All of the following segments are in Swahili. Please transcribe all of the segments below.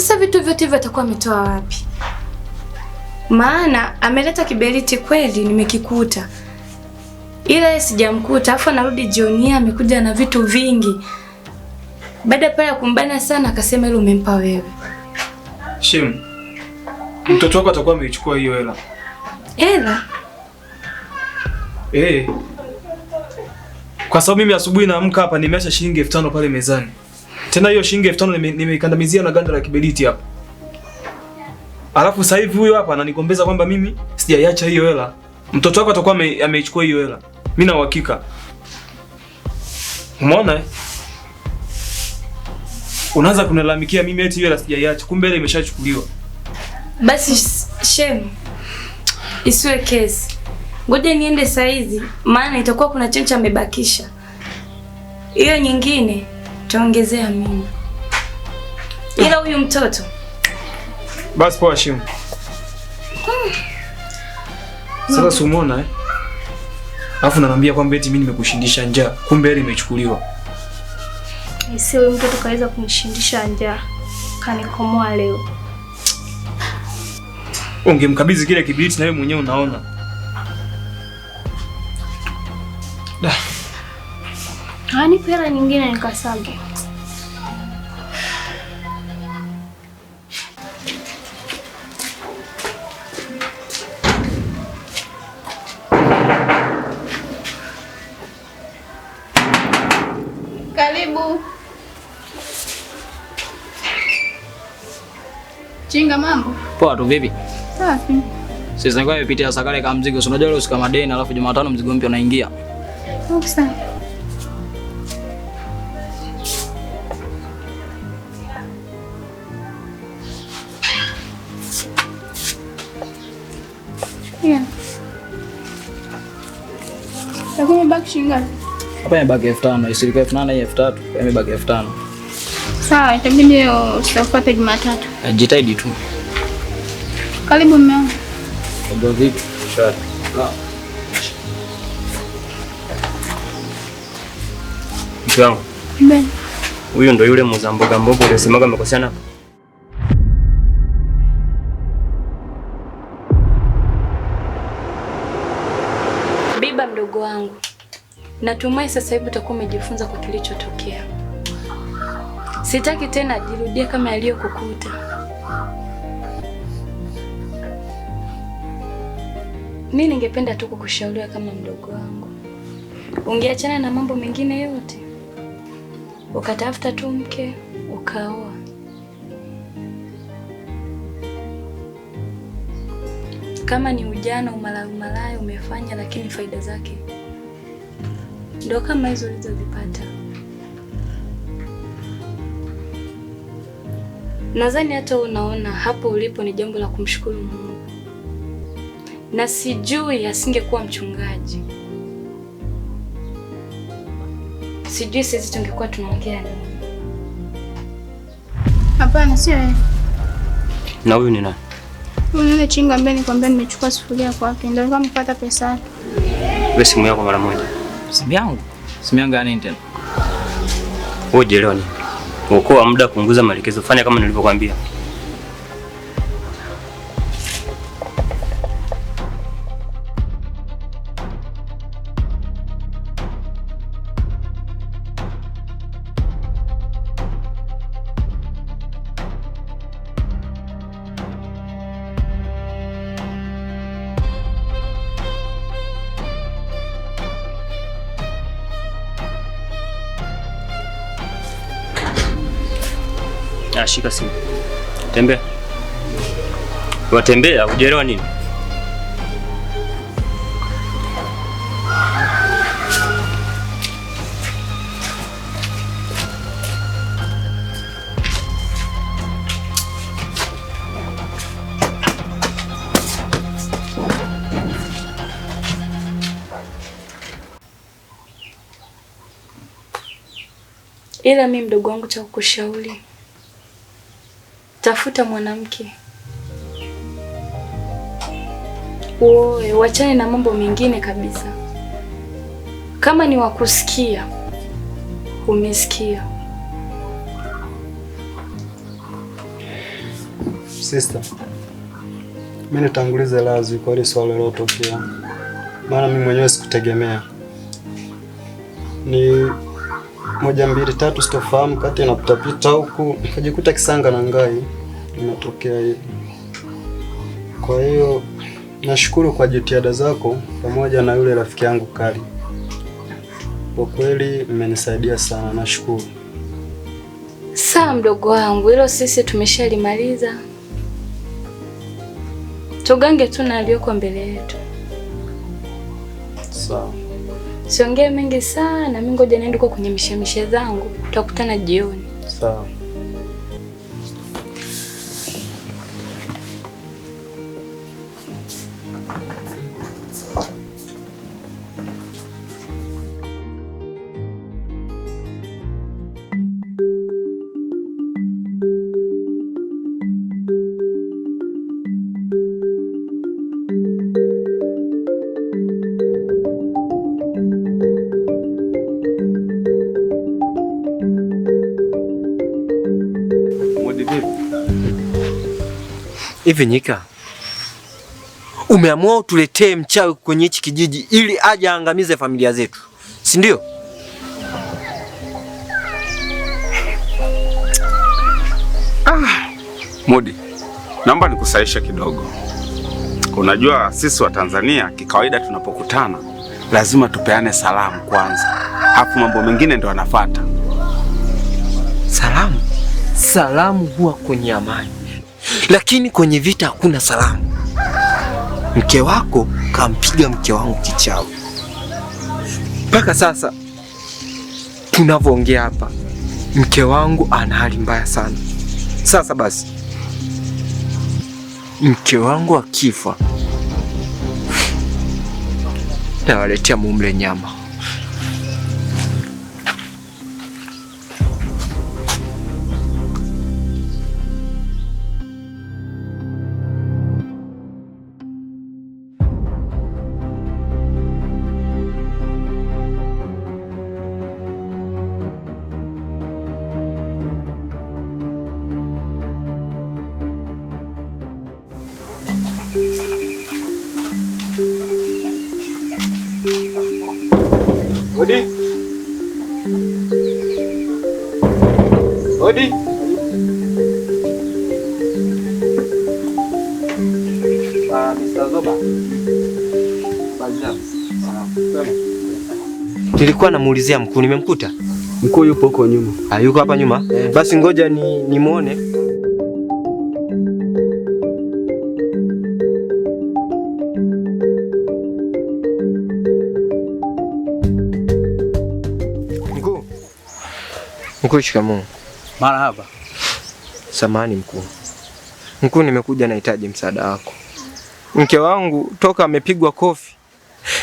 Sasa vitu vyote hivyo atakuwa ametoa wapi? Maana ameleta kiberiti kweli, nimekikuta. Ila yeye sijamkuta, afu anarudi jioni amekuja na vitu vingi. Baada pale ya kumbana sana akasema ile umempa wewe. Shem, mtoto wako atakuwa ameichukua hiyo hela. Hela? Kwa sababu mimi asubuhi naamka hapa nimeacha shilingi 5000 pale mezani. Tena hiyo shilingi 5000 nimeikandamizia na ganda la kiberiti hapa. Alafu sasa hivi huyo hapa ananigombeza kwamba mimi sijaiacha hiyo hela. Mtoto wako atakuwa ameichukua hiyo hela. Mimi na uhakika. Umeona? Unaanza kunilalamikia mimi eti hiyo hela sijaiacha, kumbe ile imeshachukuliwa. Basi Shem, isiwe kesi. Ngoja niende saa hizi, maana itakuwa kuna chencha amebakisha. Hiyo nyingine taongezea mimi. Ila huyu mtoto. Basi poa Shem. Sasa sumona Alafu ananiambia kwamba eti mimi nimekushindisha njaa, kumbe ile imechukuliwa. Isiwe mtoto kaweza kunishindisha njaa. Kanikomoa leo. Ungemkabidhi kile kiberiti na wewe mwenyewe unaona. Hani pera nyingine nikasage. Karibu. Chinga mambo. Poa tu vipi? Safi. Sisi nilikuwa nimepitia sakale kama mzigo. Unajua leo siku madeni alafu Jumatano mzigo mpya unaingia. Sawa. Yeah. Takumi baki shingapi? Hapa imebaki 5000, isilikuwa 8000 hii 3000, imebaki 5000. Sawa, itabidi usitafute Jumatatu. Jitahidi tu. Karibu mume wangu. Ndio vipi? Shwari. Mke wangu. Ben. Huyu ndo yule muuza mboga mboga ulisemaga amekosana? Biba mdogo wangu. Natumai sasa hivi utakuwa umejifunza kwa kilichotokea. Sitaki tena ajirudie kama aliyokukuta. Mimi ningependa tu kukushauri kama mdogo wangu. Ungeachana na mambo mengine yote. Ukatafuta tu mke, ukaoa. Kama ni ujana umalaya umefanya, lakini faida zake ndio kama hizo ulizozipata. Nadhani hata unaona hapo ulipo ni jambo la kumshukuru Mungu. Na sijui asingekuwa mchungaji, sijui sisi tungekuwa tunaongea nini. Hapana, sio yeye. Na huyu ni nani? Yule chinga ambaye nikwambia nimechukua sufuria kwake, ndio alikuwa amepata pesa yake. Wewe simu yako mara moja. Simu yangu? Simu yangu gani tena? Wewe jielewa nini? Okoa muda, punguza maelekezo, fanya kama nilivyokuambia. Shika simu. Tembea. Watembea, hujaelewa nini? Ila mimi mdogo wangu cha kukushauri, tafuta mwanamke. Uoe, wachane na mambo mengine kabisa. Kama ni wakusikia, umesikia. Sister, mimi nitangulize lazi kwa ile swali lilotokea. Maana mimi mwenyewe sikutegemea. Ni 1 2 3 sitofahamu kati na pitapita huku nikajikuta Kisanga na Ngai inatokea hivi. Kwa hiyo nashukuru kwa jitihada zako pamoja na yule rafiki yangu Kali. Kwa kweli mmenisaidia sana, nashukuru. Sawa mdogo wangu, hilo sisi tumeshalimaliza. Tugange tu na aliyoko mbele yetu. Sawa. Siongee mengi sana, mimi ngoja niende huko kwenye mishemishe zangu. Tutakutana jioni. Sawa. Hivi Nyika, umeamua utuletee mchawi kwenye hichi kijiji ili aje aangamize familia zetu, si ndio? Mudi, naomba nikusahishe kidogo. Unajua sisi wa Tanzania kikawaida tunapokutana lazima tupeane salamu kwanza, hapo mambo mengine ndo yanafuata. Salamu? Salamu huwa kwenye amani, lakini kwenye vita hakuna salamu. Mke wako kampiga mke wangu kichawi. Mpaka sasa tunavyoongea hapa, mke wangu ana hali mbaya sana. Sasa basi, mke wangu akifa nawaletea mumle nyama. Odi. Odi. Mr. Zoba. Nilikuwa namuulizia mkuu, nimemkuta? Mkuu yupo huko nyuma. Yuko hapa nyuma? Basi ngoja nimuone. Mkuu, shikamoo. Marahaba. Samahani mkuu. Mkuu, nimekuja nahitaji msaada wako. Mke wangu toka amepigwa kofi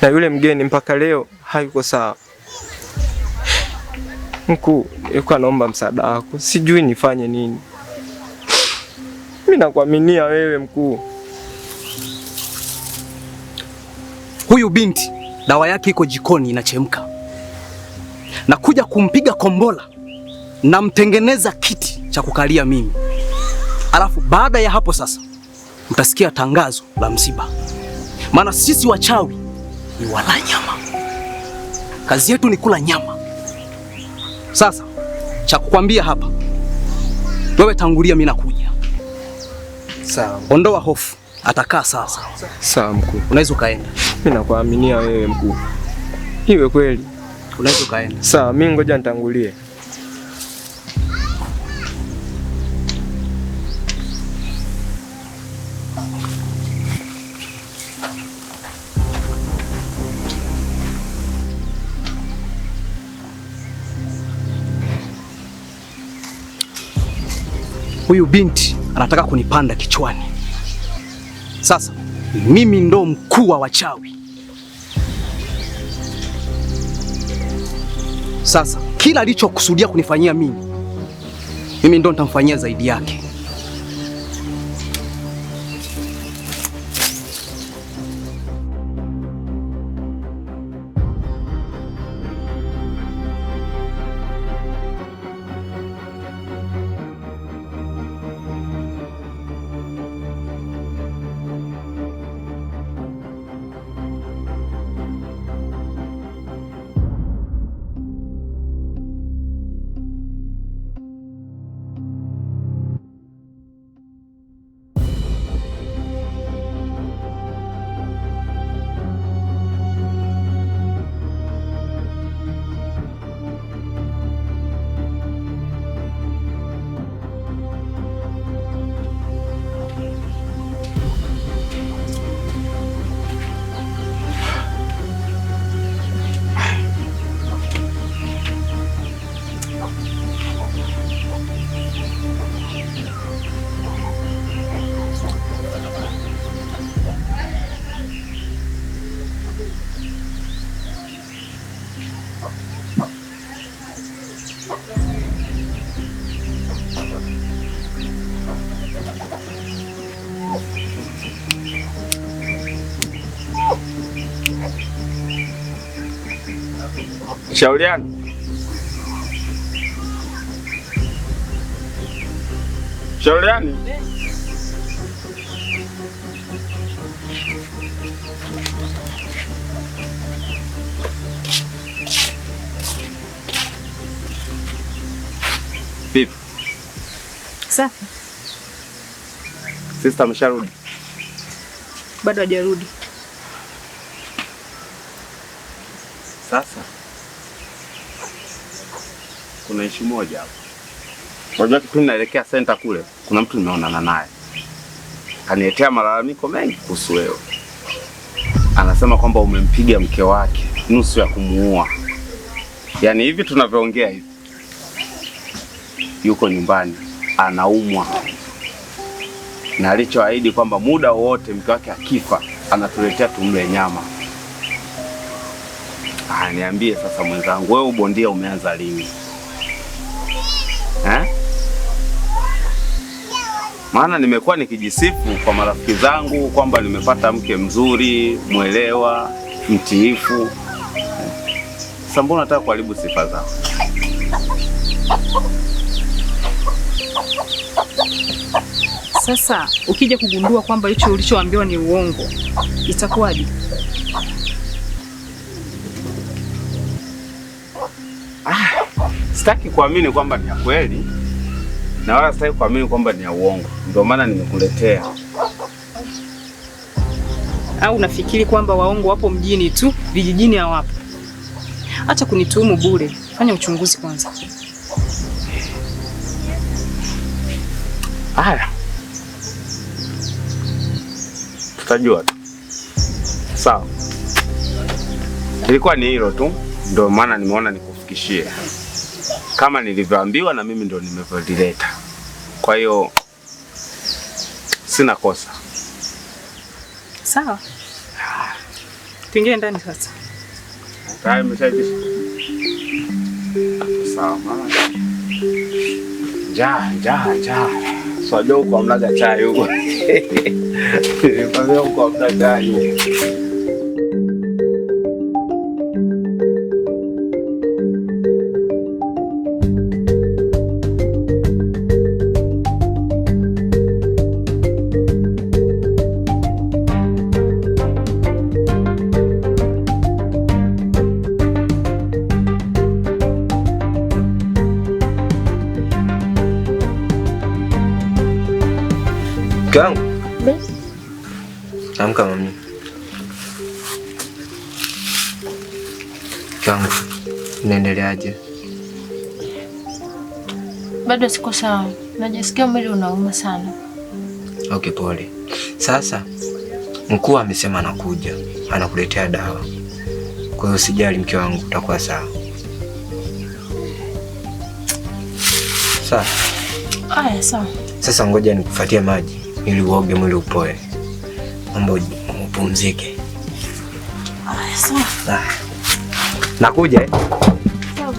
na yule mgeni mpaka leo hayuko sawa. Mkuu, nilikuwa naomba msaada wako. Sijui nifanye nini. Mimi nakuaminia wewe mkuu. Huyu binti dawa yake iko jikoni inachemka. Na kuja kumpiga kombola na mtengeneza kiti cha kukalia mimi. Alafu baada ya hapo sasa mtasikia tangazo la msiba. Maana sisi wachawi ni wala nyama. Kazi yetu ni kula nyama. Sasa cha kukwambia hapa, wewe tangulia, mimi nakuja. Sawa. Ondoa hofu, atakaa sasa. Sawa mkuu. Unaweza kaenda. Mimi nakuaminia wewe mkuu. Iwe kweli. Unaweza kaenda. Sawa, mimi ngoja nitangulie. Huyu binti anataka kunipanda kichwani. Sasa mimi ndo mkuu wa wachawi. Sasa kila alichokusudia kunifanyia mimi ndo nitamfanyia zaidi yake. Shauriani. Shauriani. Vipi? Safi. Sister amesharudi? Bado hajarudi. Sasa kuna issue moja hapa. Unajua kipindi naelekea center kule, kuna mtu nimeonana naye. Kaniletea malalamiko mengi kuhusu wewe. Anasema kwamba umempiga mke wake nusu ya kumuua. Yaani hivi tunavyoongea hivi, yuko nyumbani anaumwa, na alichoahidi kwamba muda wote mke wake akifa anatuletea tumle nyama. Niambie sasa mwenzangu, wewe ubondia umeanza lini? Maana nimekuwa nikijisifu kwa marafiki zangu kwamba nimepata mke mzuri, mwelewa, mtiifu. Sasa mbona unataka kuharibu sifa zao? Sasa ukija kugundua kwamba hicho ulichoambiwa ni uongo, itakuwaje? Sitaki kuamini kwamba ni ya kweli na wala sitaki kuamini kwamba ni ya uongo. Ndio maana nimekuletea. Au unafikiri kwamba waongo wapo mjini tu, vijijini hawapo? Acha kunituhumu bure. Fanya uchunguzi kwanza. Haya. Tutajua tu. Sawa. Ilikuwa ni hilo tu. Ndio maana nimeona nikufikishie. Kama nilivyoambiwa na mimi ndio nimevileta. Kwa hiyo sina kosa. Sawa. Tuingie ndani sasa. Tayari umeshaivisha? Sawa mama. Njaa. Sio huko amlaga chai huko. Nilikwambia huko amlaga chai. Kangu. Amka mami. Kangu. Unaendeleaje? Bado siko sawa. Najisikia mwili unauma sana. Okay, pole. Sasa mkuu amesema anakuja. Anakuletea dawa. Kwa hiyo usijali mke wangu, utakuwa sawa. Sawa. Aya, sawa. Sasa ngoja nikufuatie maji ili uoge mwili upoe. Mambo upumzike. Aya, sawa. Nakuja. Sawa.